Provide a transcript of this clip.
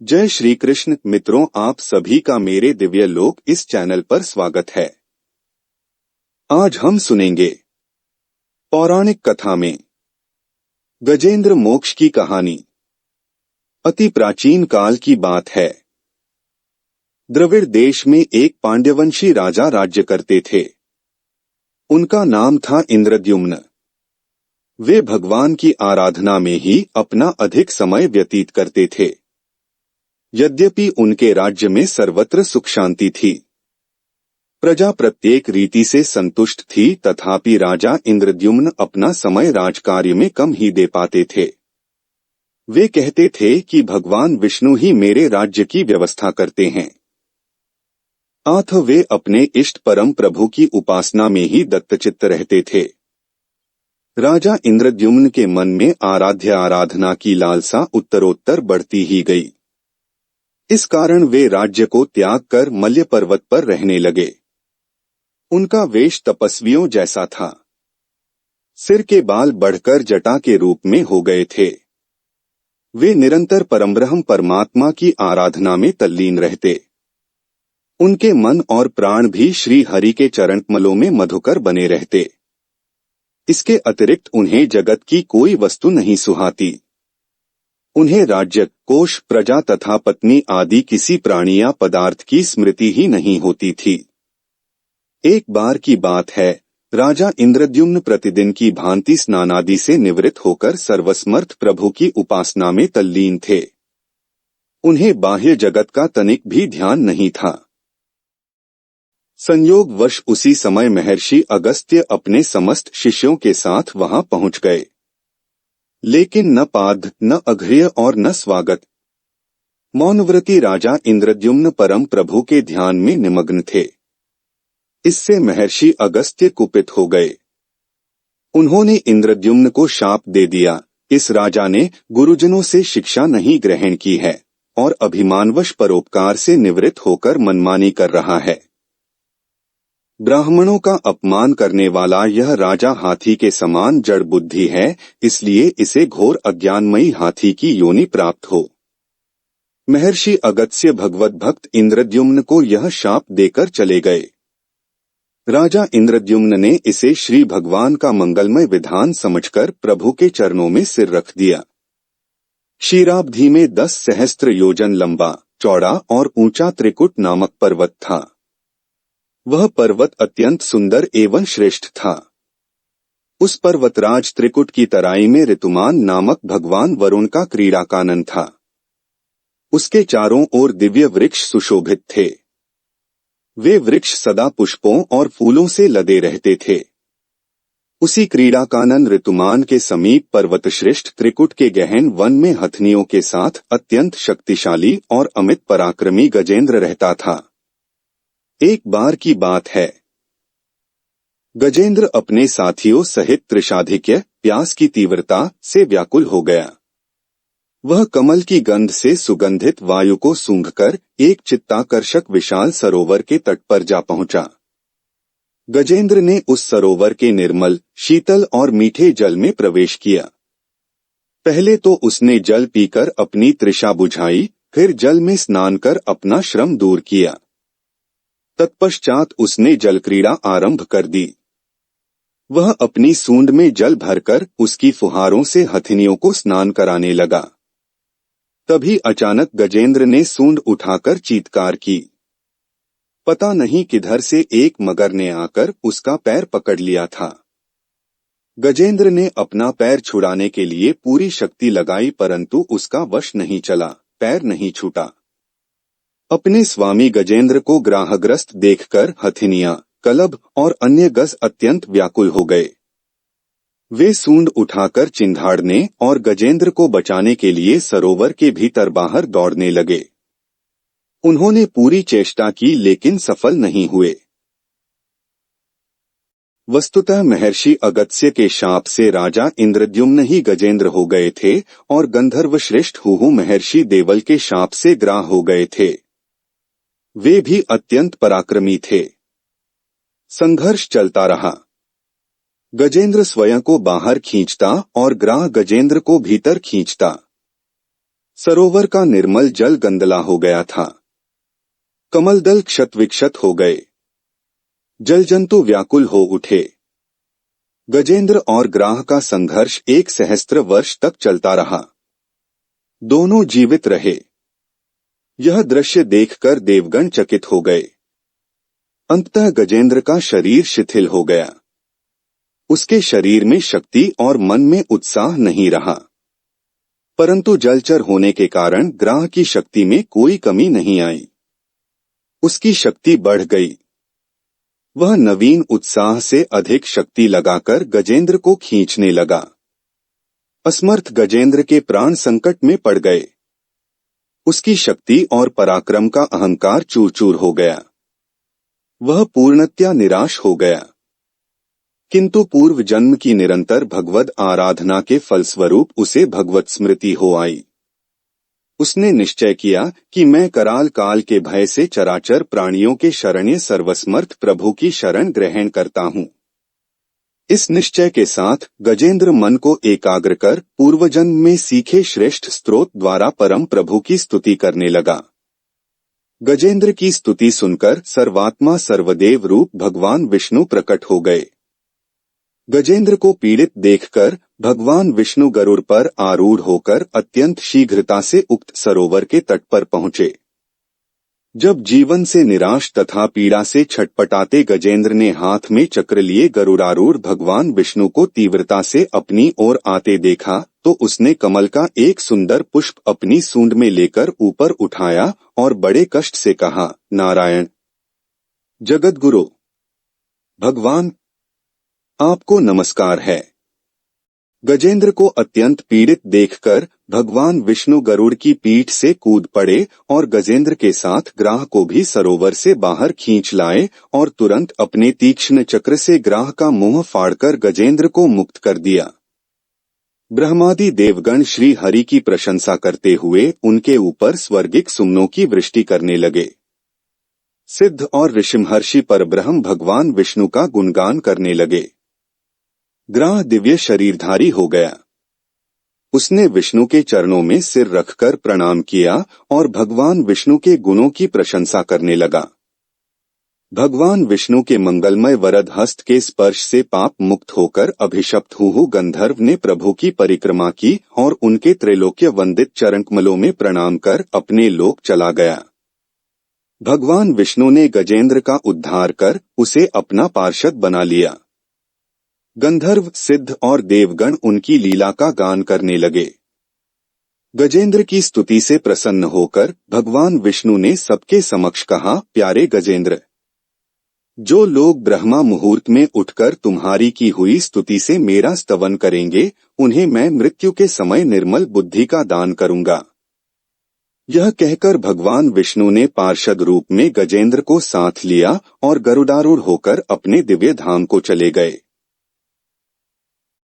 जय श्री कृष्ण मित्रों, आप सभी का मेरे दिव्य लोक इस चैनल पर स्वागत है। आज हम सुनेंगे पौराणिक कथा में गजेंद्र मोक्ष की कहानी। अति प्राचीन काल की बात है। द्रविड़ देश में एक पांड्यवंशी राजा राज्य करते थे। उनका नाम था इंद्रद्युम्न। वे भगवान की आराधना में ही अपना अधिक समय व्यतीत करते थे। यद्यपि उनके राज्य में सर्वत्र सुख शांति थी, प्रजा प्रत्येक रीति से संतुष्ट थी, तथापि राजा इंद्रद्युम्न अपना समय राजकार्य में कम ही दे पाते थे। वे कहते थे कि भगवान विष्णु ही मेरे राज्य की व्यवस्था करते हैं। अतः वे अपने इष्ट परम प्रभु की उपासना में ही दत्तचित्त रहते थे। राजा इंद्रद्युम्न के मन में आराध्य आराधना की लालसा उत्तरोत्तर बढ़ती ही गई। इस कारण वे राज्य को त्याग कर मल्य पर्वत पर रहने लगे। उनका वेश तपस्वियों जैसा था। सिर के बाल बढ़कर जटा के रूप में हो गए थे। वे निरंतर परमब्रह्म परमात्मा की आराधना में तल्लीन रहते। उनके मन और प्राण भी श्री हरि के चरणकमलों में मधुकर बने रहते। इसके अतिरिक्त उन्हें जगत की कोई वस्तु नहीं सुहाती। उन्हें राज्य, कोष, प्रजा तथा पत्नी आदि किसी प्राणी या पदार्थ की स्मृति ही नहीं होती थी। एक बार की बात है, राजा इंद्रद्युम्न प्रतिदिन की भांति स्नानादि से निवृत्त होकर सर्वसमर्थ प्रभु की उपासना में तल्लीन थे। उन्हें बाह्य जगत का तनिक भी ध्यान नहीं था। संयोगवश उसी समय महर्षि अगस्त्य अपने समस्त शिष्यों के साथ वहां पहुंच गए। लेकिन न पाद्य, न अर्घ्य और न स्वागत। मौनव्रती राजा इंद्रद्युम्न परम प्रभु के ध्यान में निमग्न थे। इससे महर्षि अगस्त्य कुपित हो गए। उन्होंने इंद्रद्युम्न को शाप दे दिया, इस राजा ने गुरुजनों से शिक्षा नहीं ग्रहण की है और अभिमानवश परोपकार से निवृत्त होकर मनमानी कर रहा है। ब्राह्मणों का अपमान करने वाला यह राजा हाथी के समान जड़ बुद्धि है, इसलिए इसे घोर अज्ञानमयी हाथी की योनि प्राप्त हो। महर्षि अगस्त्य भगवत भक्त इंद्रद्युम्न को यह शाप देकर चले गए। राजा इंद्रद्युम्न ने इसे श्री भगवान का मंगलमय विधान समझकर प्रभु के चरणों में सिर रख दिया। क्षीराब्धि में 10 सहस्त्र योजन लंबा, चौड़ा और ऊंचा त्रिकुट नामक पर्वत था। वह पर्वत अत्यंत सुंदर एवं श्रेष्ठ था। उस पर्वतराज त्रिकुट की तराई में ऋतुमान नामक भगवान वरुण का क्रीड़ाकानन था। उसके चारों ओर दिव्य वृक्ष सुशोभित थे। वे वृक्ष सदा पुष्पों और फूलों से लदे रहते थे। उसी क्रीड़ाकानन ऋतुमान के समीप पर्वतश्रेष्ठ त्रिकुट के गहन वन में हथनियों के साथ अत्यंत शक्तिशाली और अमित पराक्रमी गजेंद्र रहता था। एक बार की बात है, गजेंद्र अपने साथियों सहित त्रिषाधिक्य प्यास की तीव्रता से व्याकुल हो गया। वह कमल की गंध से सुगंधित वायु को सूंघकर एक चित्ताकर्षक विशाल सरोवर के तट पर जा पहुंचा। गजेंद्र ने उस सरोवर के निर्मल, शीतल और मीठे जल में प्रवेश किया। पहले तो उसने जल पीकर अपनी तृषा बुझाई, फिर जल में स्नान कर अपना श्रम दूर किया। तत्पश्चात उसने जलक्रीड़ा आरंभ कर दी। वह अपनी सूंड में जल भरकर उसकी फुहारों से हथिनियों को स्नान कराने लगा। तभी अचानक गजेंद्र ने सूंड उठाकर चीत्कार की। पता नहीं किधर से एक मगर ने आकर उसका पैर पकड़ लिया था। गजेंद्र ने अपना पैर छुड़ाने के लिए पूरी शक्ति लगाई, परंतु उसका वश नहीं चला, पैर नहीं छूटा। अपने स्वामी गजेंद्र को ग्राहग्रस्त देखकर हथिनियां, कलभ और अन्य गज अत्यंत व्याकुल हो गए। वे सूंड उठाकर चिंधाड़ने और गजेंद्र को बचाने के लिए सरोवर के भीतर बाहर दौड़ने लगे। उन्होंने पूरी चेष्टा की, लेकिन सफल नहीं हुए। वस्तुतः महर्षि अगस्त्य के शाप से राजा इंद्रद्युम्न ही गजेंद्र हो गए थे और गंधर्व श्रेष्ठ हुहु महर्षि देवल के शाप से ग्राह हो गए थे। वे भी अत्यंत पराक्रमी थे। संघर्ष चलता रहा। गजेंद्र स्वयं को बाहर खींचता और ग्राह गजेंद्र को भीतर खींचता। सरोवर का निर्मल जल गंदला हो गया था। कमलदल क्षत विक्षत हो गए। जलजंतु व्याकुल हो उठे। गजेंद्र और ग्राह का संघर्ष 1 सहस्त्र वर्ष तक चलता रहा। दोनों जीवित रहे। यह दृश्य देखकर देवगण चकित हो गए। अंततः गजेंद्र का शरीर शिथिल हो गया। उसके शरीर में शक्ति और मन में उत्साह नहीं रहा। परंतु जलचर होने के कारण ग्राह की शक्ति में कोई कमी नहीं आई। उसकी शक्ति बढ़ गई। वह नवीन उत्साह से अधिक शक्ति लगाकर गजेंद्र को खींचने लगा। असमर्थ गजेंद्र के प्राण संकट में पड़ गए। उसकी शक्ति और पराक्रम का अहंकार चूर चूर हो गया। वह पूर्णतया निराश हो गया। किंतु पूर्व जन्म की निरंतर भगवद आराधना के फलस्वरूप उसे भगवत स्मृति हो आई। उसने निश्चय किया कि मैं कराल काल के भय से चराचर प्राणियों के शरण्य सर्वसमर्थ प्रभु की शरण ग्रहण करता हूँ। इस निश्चय के साथ गजेंद्र मन को एकाग्र कर पूर्वजन्म में सीखे श्रेष्ठ स्तोत्र द्वारा परम प्रभु की स्तुति करने लगा। गजेंद्र की स्तुति सुनकर सर्वात्मा सर्वदेव रूप भगवान विष्णु प्रकट हो गए। गजेंद्र को पीड़ित देखकर भगवान विष्णु गरुड़ पर आरूढ़ होकर अत्यंत शीघ्रता से उक्त सरोवर के तट पर पहुंचे। जब जीवन से निराश तथा पीड़ा से छटपटाते गजेंद्र ने हाथ में चक्र लिए गरुड़ारूढ़ भगवान विष्णु को तीव्रता से अपनी ओर आते देखा तो उसने कमल का एक सुंदर पुष्प अपनी सूंड में लेकर ऊपर उठाया और बड़े कष्ट से कहा, नारायण जगतगुरु भगवान, आपको नमस्कार है। गजेंद्र को अत्यंत पीड़ित देखकर भगवान विष्णु गरुड़ की पीठ से कूद पड़े और गजेंद्र के साथ ग्राह को भी सरोवर से बाहर खींच लाए और तुरंत अपने तीक्ष्ण चक्र से ग्राह का मुंह फाड़कर गजेंद्र को मुक्त कर दिया। ब्रह्मादि देवगण श्री हरि की प्रशंसा करते हुए उनके ऊपर स्वर्गिक सुमनों की वृष्टि करने लगे। सिद्ध और ऋषिमहर्षि परब्रह्म भगवान विष्णु का गुणगान करने लगे। ग्राह दिव्य शरीरधारी हो गया। उसने विष्णु के चरणों में सिर रखकर प्रणाम किया और भगवान विष्णु के गुणों की प्रशंसा करने लगा। भगवान विष्णु के मंगलमय वरद हस्त के स्पर्श से पाप मुक्त होकर अभिशप्त हुहु गंधर्व ने प्रभु की परिक्रमा की और उनके त्रैलोक्य वंदित चरणकमलों में प्रणाम कर अपने लोक चला गया। भगवान विष्णु ने गजेंद्र का उद्धार कर उसे अपना पार्षद बना लिया। गंधर्व, सिद्ध और देवगण उनकी लीला का गान करने लगे। गजेंद्र की स्तुति से प्रसन्न होकर भगवान विष्णु ने सबके समक्ष कहा, प्यारे गजेंद्र, जो लोग ब्रह्मा मुहूर्त में उठकर तुम्हारी की हुई स्तुति से मेरा स्तवन करेंगे, उन्हें मैं मृत्यु के समय निर्मल बुद्धि का दान करूंगा। यह कहकर भगवान विष्णु ने पार्षद रूप में गजेंद्र को साथ लिया और गरुडारूढ़ होकर अपने दिव्य धाम को चले गए।